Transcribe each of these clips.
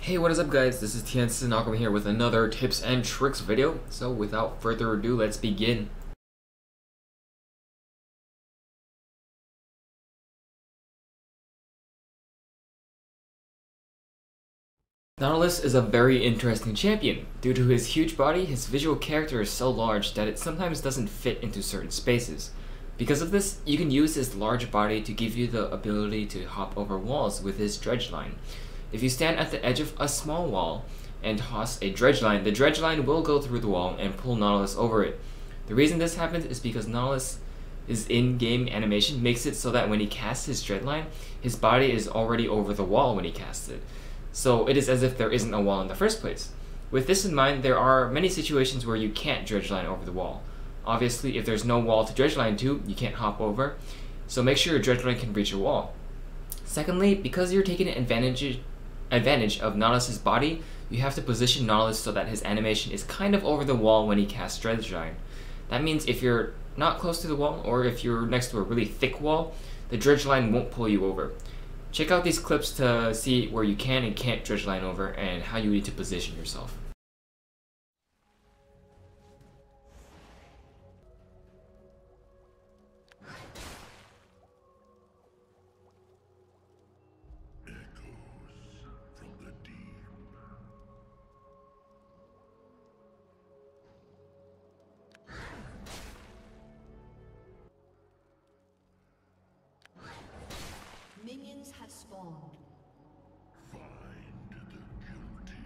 Hey, what is up guys? This is TiensiNoAkuma here with another tips and tricks video. So without further ado, let's begin. Nautilus is a very interesting champion. Due to his huge body, his visual character is so large that it sometimes doesn't fit into certain spaces. Because of this, you can use his large body to give you the ability to hop over walls with his dredgeline. If you stand at the edge of a small wall and toss a dredgeline, the dredgeline will go through the wall and pull Nautilus over it. The reason this happens is because Nautilus' in-game animation makes it so that when he casts his dredgeline, his body is already over the wall when he casts it. So it is as if there isn't a wall in the first place. With this in mind, there are many situations where you can't dredgeline over the wall. Obviously, if there's no wall to dredgeline to, you can't hop over, so make sure your dredgeline can reach a wall. Secondly, because you're taking advantage of Nautilus' body, you have to position Nautilus so that his animation is kind of over the wall when he casts Dredgeline. That means if you're not close to the wall, or if you're next to a really thick wall, the Dredgeline won't pull you over. Check out these clips to see where you can and can't Dredgeline over and how you need to position yourself. Minions have spawned. Find the guilty.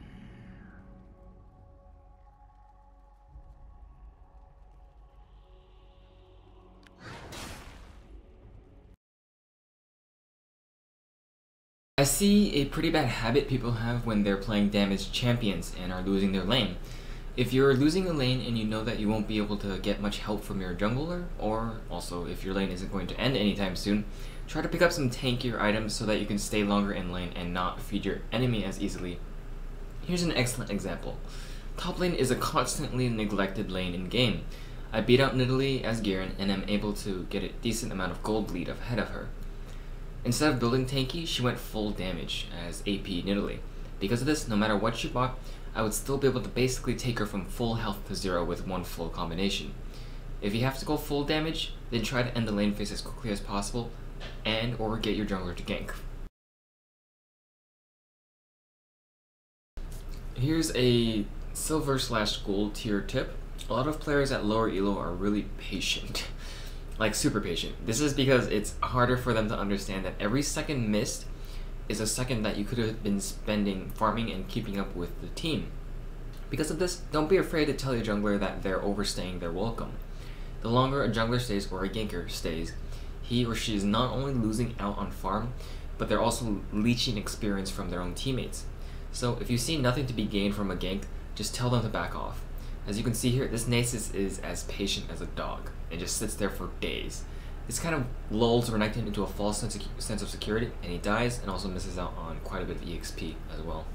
I see a pretty bad habit people have when they're playing damaged champions and are losing their lane. If you're losing a lane and you know that you won't be able to get much help from your jungler, or also if your lane isn't going to end anytime soon, try to pick up some tankier items so that you can stay longer in lane and not feed your enemy as easily. Here's an excellent example. Top lane is a constantly neglected lane in game. I beat out Nidalee as Garen and am able to get a decent amount of gold lead ahead of her. Instead of building tanky, she went full damage as AP Nidalee. Because of this, no matter what she bought, I would still be able to basically take her from full health to 0 with one full combination. If you have to go full damage, then try to end the lane phase as quickly as possible, and or get your jungler to gank. Here's a silver/gold tier tip. A lot of players at lower elo are really patient. Like super patient. This is because it's harder for them to understand that every second missed is a second that you could have been spending farming and keeping up with the team. Because of this, don't be afraid to tell your jungler that they're overstaying their welcome. The longer a jungler stays or a ganker stays, he or she is not only losing out on farm, but they're also leeching experience from their own teammates. So if you see nothing to be gained from a gank, just tell them to back off. As you can see here, this Nasus is as patient as a dog and just sits there for days. This kind of lulls Renekton into a false sense of security, and he dies and also misses out on quite a bit of EXP as well.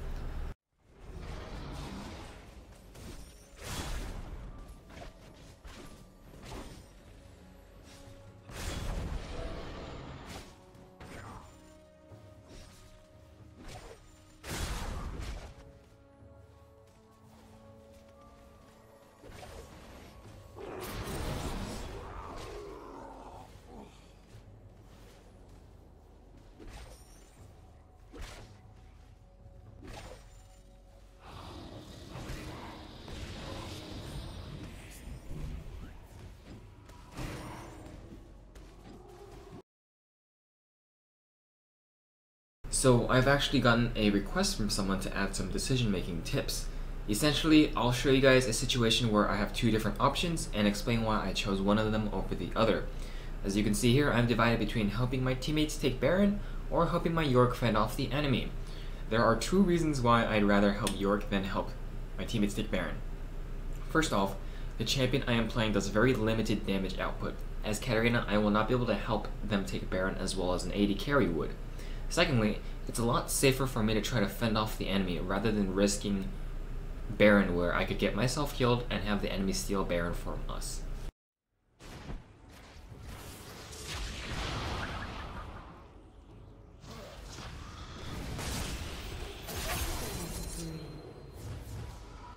So I've actually gotten a request from someone to add some decision-making tips. Essentially, I'll show you guys a situation where I have two different options and explain why I chose one of them over the other. As you can see here, I'm divided between helping my teammates take Baron or helping my Yorick fend off the enemy. There are two reasons why I'd rather help Yorick than help my teammates take Baron. First off, the champion I am playing does very limited damage output. As Katarina, I will not be able to help them take Baron as well as an AD carry would. Secondly, it's a lot safer for me to try to fend off the enemy rather than risking Baron where I could get myself killed and have the enemy steal Baron from us.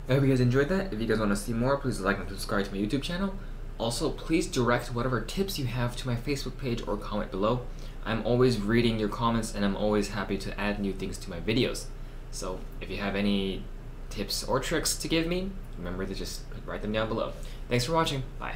I hope you guys enjoyed that. If you guys want to see more, please like and subscribe to my YouTube channel. Also, please direct whatever tips you have to my Facebook page or comment below. I'm always reading your comments and I'm always happy to add new things to my videos. So if you have any tips or tricks to give me, remember to just write them down below. Thanks for watching. Bye.